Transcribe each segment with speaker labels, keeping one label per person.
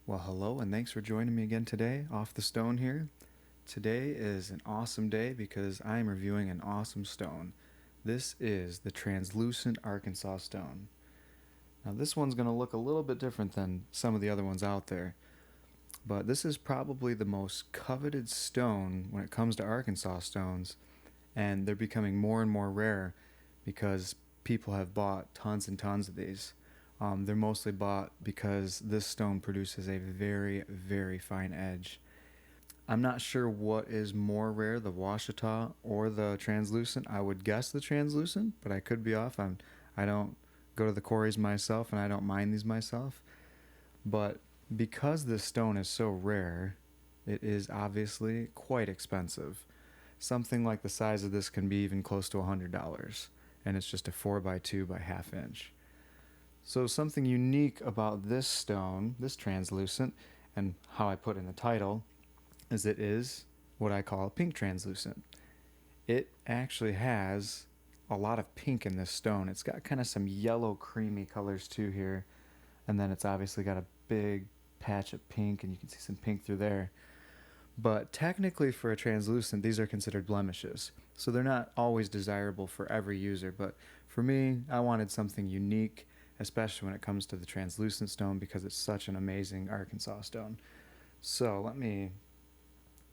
Speaker 1: Well, hello, and thanks for joining me again today off the stone here. Today is an awesome day because I am reviewing an awesome stone. This is the translucent Arkansas stone. Now, this one's going to look a little bit different than some of the other ones out there, but this is probably the most coveted stone when it comes to Arkansas stones, and they're becoming more and more rare because people have bought tons and tons of these. They're mostly bought because this stone produces a very, very fine edge. I'm not sure what is more rare, the Washita or the translucent. I would guess the translucent, but I could be off. I don't go to the quarries myself, and I don't mine these myself. But because this stone is so rare, it is obviously quite expensive. Something like the size of this can be even close to $100, and it's just a 4 by 2 by ½ inch. So something unique about this stone, this translucent, and how I put in the title, is it is what I call a pink translucent. It actually has a lot of pink in this stone. It's got kind of some yellow creamy colors too here, and then it's obviously got a big patch of pink, and you can see some pink through there. But technically for a translucent, these are considered blemishes. So they're not always desirable for every user, but for me, I wanted something unique, especially when it comes to the translucent stone because it's such an amazing Arkansas stone. So let me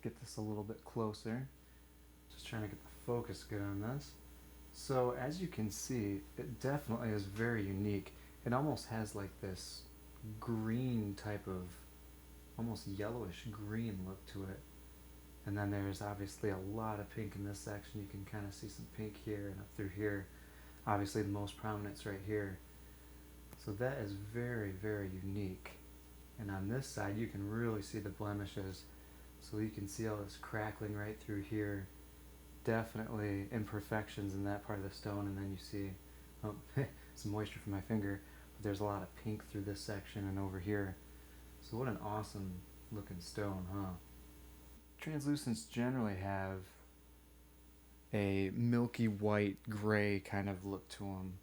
Speaker 1: get this a little bit closer. Just trying to get the focus good on this. So as you can see, it definitely is very unique. It almost has like this green type of, almost yellowish green look to it. And then there's obviously a lot of pink in this section. You can kind of see some pink here and up through here. Obviously the most prominent's right here. So that is very, very unique. And on this side you can really see the blemishes. So you can see all this crackling right through here. Definitely imperfections in that part of the stone, and then you see some moisture from my finger, but there's a lot of pink through this section and over here. So what an awesome looking stone, huh? Translucents generally have a milky white gray kind of look to them.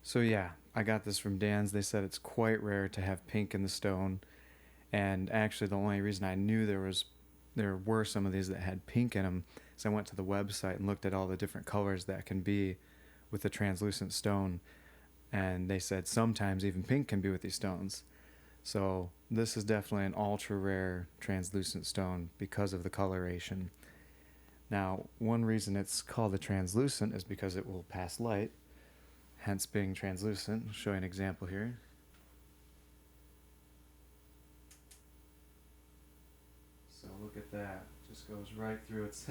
Speaker 1: So yeah, I got this from Dan's. They said it's quite rare to have pink in the stone, and actually the only reason I knew there were some of these that had pink in them is I went to the website and looked at all the different colors that can be with the translucent stone, and they said sometimes even pink can be with these stones. So this is definitely an ultra rare translucent stone because of the coloration. Now, one reason it's called a translucent is because it will pass light, hence being translucent. I'll show you an example here. So look at that, just goes right through. It's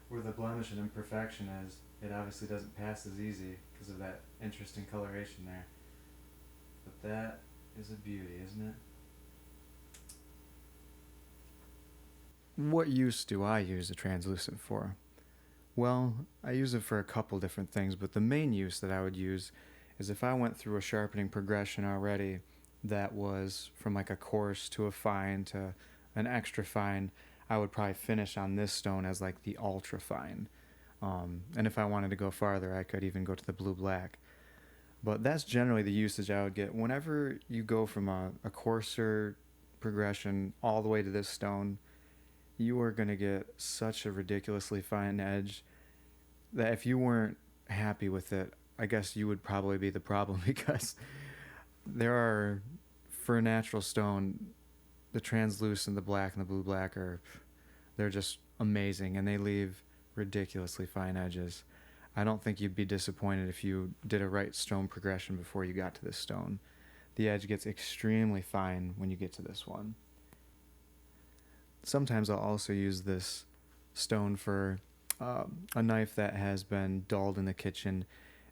Speaker 1: where the blemish and imperfection is. It obviously doesn't pass as easy because of that interesting coloration there. But that is a beauty, isn't it? What use do I use a translucent for? Well, I use it for a couple different things, but the main use that I would use is if I went through a sharpening progression already that was from like a coarse to a fine to an extra fine, I would probably finish on this stone as like the ultra fine. And if I wanted to go farther, I could even go to the blue black. But that's generally the usage I would get. Whenever you go from a coarser progression all the way to this stone, you are going to get such a ridiculously fine edge that if you weren't happy with it, I guess you would probably be the problem because there are, for a natural stone, the translucent, the black, and the blue black they're just amazing, and they leave ridiculously fine edges. I don't think you'd be disappointed if you did a right stone progression before you got to this stone. The edge gets extremely fine when you get to this one. Sometimes I'll also use this stone for a knife that has been dulled in the kitchen,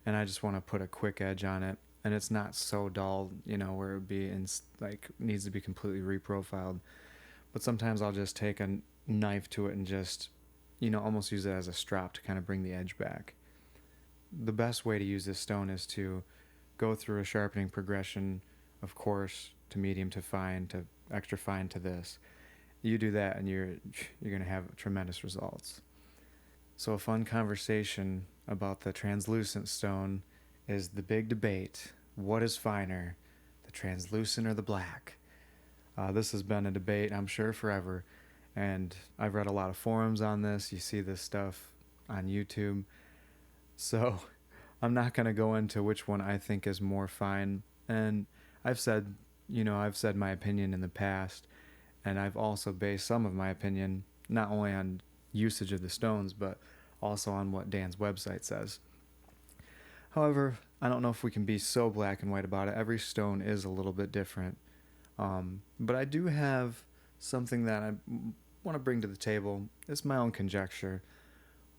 Speaker 1: and I just want to put a quick edge on it, and it's not so dull, where it would be like needs to be completely reprofiled. But sometimes I'll just take a knife to it and just, almost use it as a strop to kind of bring the edge back. The best way to use this stone is to go through a sharpening progression, of course, to medium to fine to extra fine to this. You do that and you're going to have tremendous results. So a fun conversation about the translucent stone is the big debate. What is finer, the translucent or the black? This has been a debate, I'm sure, forever. And I've read a lot of forums on this. You see this stuff on YouTube. So I'm not going to go into which one I think is more fine. And I've said, I've said my opinion in the past. And I've also based some of my opinion not only on usage of the stones, but also on what Dan's website says. However, I don't know if we can be so black and white about it. Every stone is a little bit different. But I do have something that I want to bring to the table. It's my own conjecture,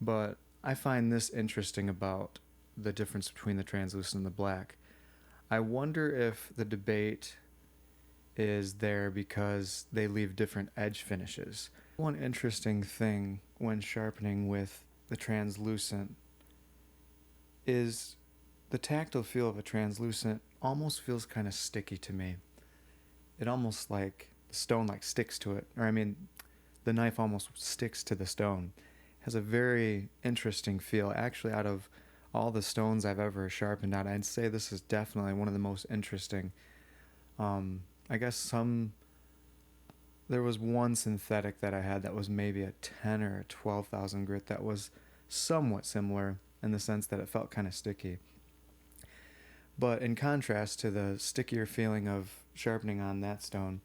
Speaker 1: but I find this interesting about the difference between the translucent and the black. I wonder if the debate is there because they leave different edge finishes. One interesting thing when sharpening with the translucent is the tactile feel of a translucent almost feels kind of sticky to me. It almost like the stone like sticks to it, or I mean the knife almost sticks to the stone. It has a very interesting feel. Actually, out of all the stones I've ever sharpened on, I'd say this is definitely one of the most interesting. I guess there was one synthetic that I had that was maybe a 10 or a 12,000 grit that was somewhat similar in the sense that it felt kind of sticky. But in contrast to the stickier feeling of sharpening on that stone,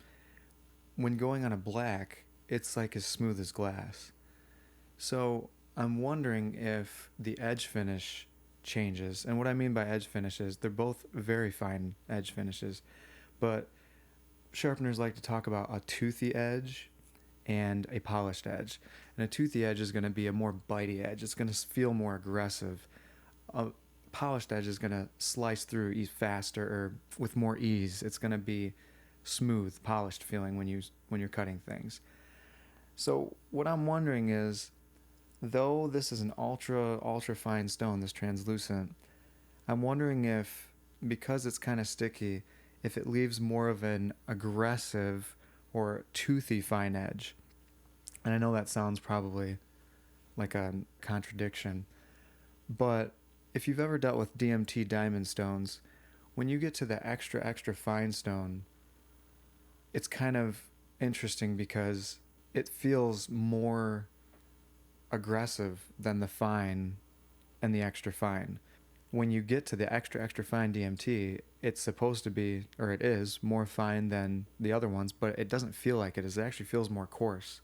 Speaker 1: when going on a black, it's like as smooth as glass. So I'm wondering if the edge finish changes. And what I mean by edge finish is they're both very fine edge finishes, but sharpeners like to talk about a toothy edge and a polished edge. And a toothy edge is going to be a more bitey edge. It's going to feel more aggressive. A polished edge is going to slice through faster or with more ease. It's going to be smooth, polished feeling when you're cutting things. So what I'm wondering is, though this is an ultra fine stone, this translucent, I'm wondering if, because it's kind of sticky, if it leaves more of an aggressive or toothy fine edge. And I know that sounds probably like a contradiction, but if you've ever dealt with DMT diamond stones, when you get to the extra fine stone, it's kind of interesting because it feels more aggressive than the fine and the extra fine. When you get to the extra fine DMT, it's supposed to be, or it is, more fine than the other ones, but it doesn't feel like it is. It actually feels more coarse.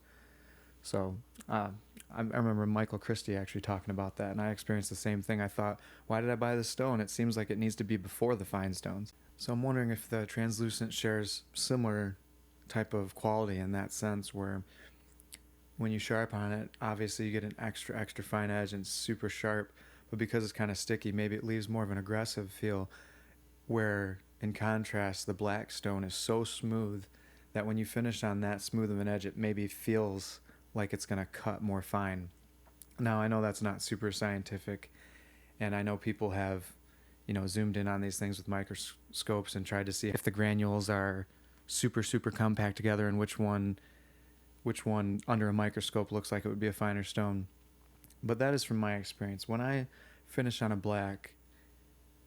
Speaker 1: So I remember Michael Christie actually talking about that, and I experienced the same thing. I thought, why did I buy this stone? It seems like it needs to be before the fine stones. So I'm wondering if the translucent shares similar type of quality in that sense, where when you sharpen on it, obviously you get an extra fine edge and it's super sharp, but because it's kind of sticky, maybe it leaves more of an aggressive feel, where in contrast the black stone is so smooth that when you finish on that smooth of an edge, it maybe feels like it's going to cut more fine. Now I know that's not super scientific, and I know people have zoomed in on these things with microscopes and tried to see if the granules are super compact together and which one under a microscope looks like it would be a finer stone. But that is from my experience. When I finish on a black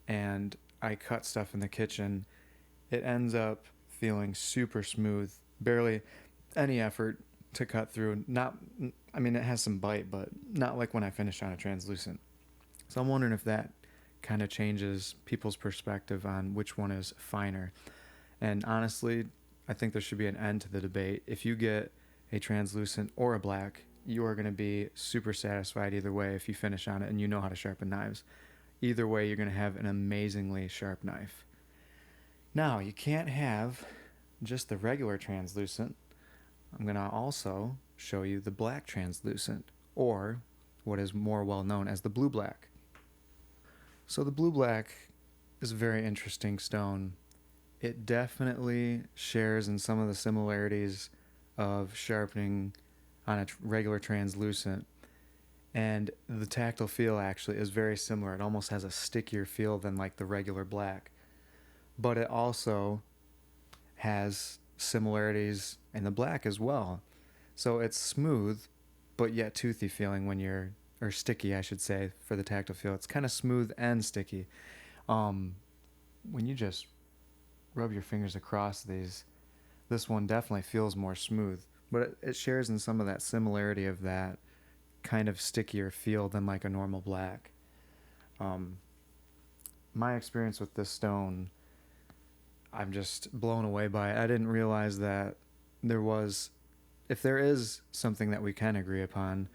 Speaker 1: and I cut stuff in the kitchen, it ends up feeling super smooth, barely any effort to cut through. It has some bite, but not like when I finish on a translucent. So I'm wondering if that kind of changes people's perspective on which one is finer. And honestly, I think there should be an end to the debate. If you get a translucent or a black, you are going to be super satisfied either way if you finish on it and you know how to sharpen knives. Either way, you're going to have an amazingly sharp knife. Now, you can't have just the regular translucent. I'm going to also show you the black translucent, or what is more well known as the blue black. So the blue black is a very interesting stone. It definitely shares in some of the similarities of sharpening on a regular translucent, and the tactile feel actually is very similar. It almost has a stickier feel than like the regular black, but it also has similarities in the black as well. So it's smooth but yet toothy feeling or sticky I should say, for the tactile feel. It's kind of smooth and sticky. When you just rub your fingers across these, This one definitely feels more smooth, but it shares in some of that similarity of that kind of stickier feel than like a normal black. Um, my experience with this stone, I'm just blown away by it. I didn't realize that there was, if there is something that we can agree upon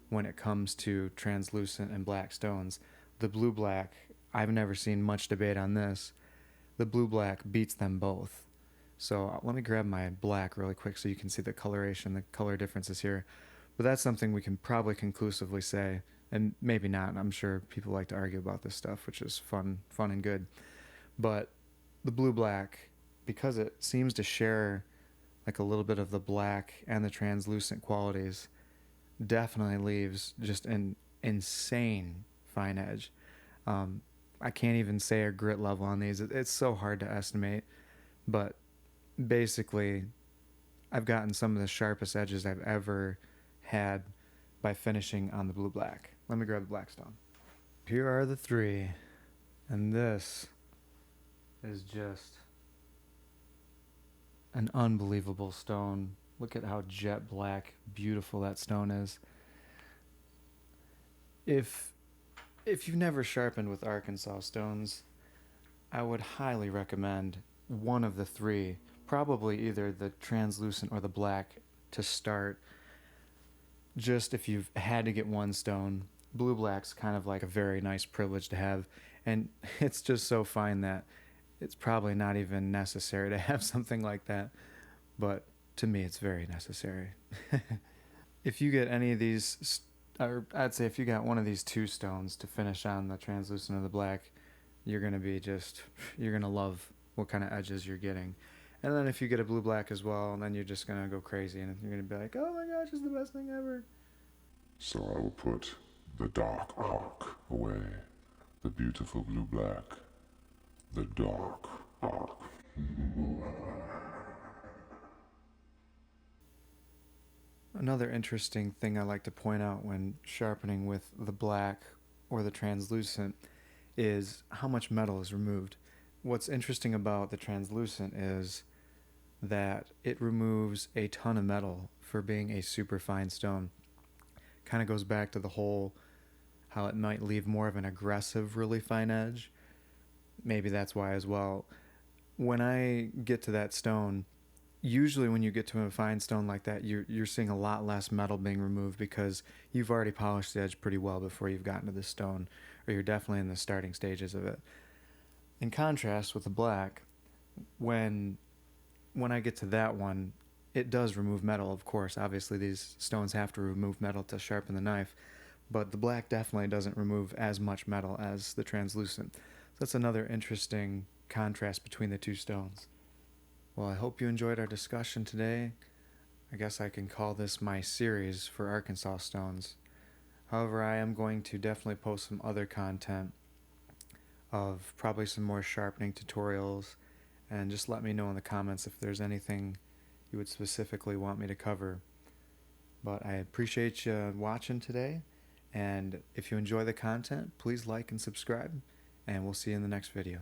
Speaker 1: when it comes to translucent and black stones, the blue black, I've never seen much debate on this. The blue black beats them both. So let me grab my black really quick so you can see the coloration, the color differences here. But that's something we can probably conclusively say, and maybe not. I'm sure people like to argue about this stuff, which is fun and good. But the blue black, because it seems to share like a little bit of the black and the translucent qualities, definitely leaves just an insane fine edge. I can't even say a grit level on these. It's so hard to estimate, but basically, I've gotten some of the sharpest edges I've ever had by finishing on the blue black. Let me grab the black stone. Here are the three, and this is just an unbelievable stone. Look at how jet black, beautiful that stone is. If you've never sharpened with Arkansas stones, I would highly recommend one of the three, probably either the translucent or the black to start. Just if you've had to get one stone, blue black's kind of like a very nice privilege to have, and it's just so fine that it's probably not even necessary to have something like that, but to me it's very necessary. If you get any of these, or I'd say if you got one of these two stones to finish on the translucent or the black, you're going to be just, you're going to love what kind of edges you're getting. And then if you get a blue black as well, then you're just going to go crazy and you're going to be like, oh my gosh, it's the best thing ever.
Speaker 2: So I will put the dark arc away, the beautiful blue black, the dark arc.
Speaker 1: Another interesting thing I like to point out when sharpening with the black or the translucent is how much metal is removed. What's interesting about the translucent is that it removes a ton of metal for being a super fine stone. Kind of goes back to the whole how it might leave more of an aggressive, really fine edge. Maybe that's why as well. When I get to that stone, usually when you get to a fine stone like that, you're seeing a lot less metal being removed because you've already polished the edge pretty well before you've gotten to this stone, or you're definitely in the starting stages of it. In contrast with the black, when I get to that one, it does remove metal, of course. Obviously, these stones have to remove metal to sharpen the knife, but the black definitely doesn't remove as much metal as the translucent. So that's another interesting contrast between the two stones. Well, I hope you enjoyed our discussion today. I guess I can call this my series for Arkansas stones. However, I am going to definitely post some other content of probably some more sharpening tutorials, and just let me know in the comments if there's anything you would specifically want me to cover. But I appreciate you watching today, and if you enjoy the content, please like and subscribe, and we'll see you in the next video.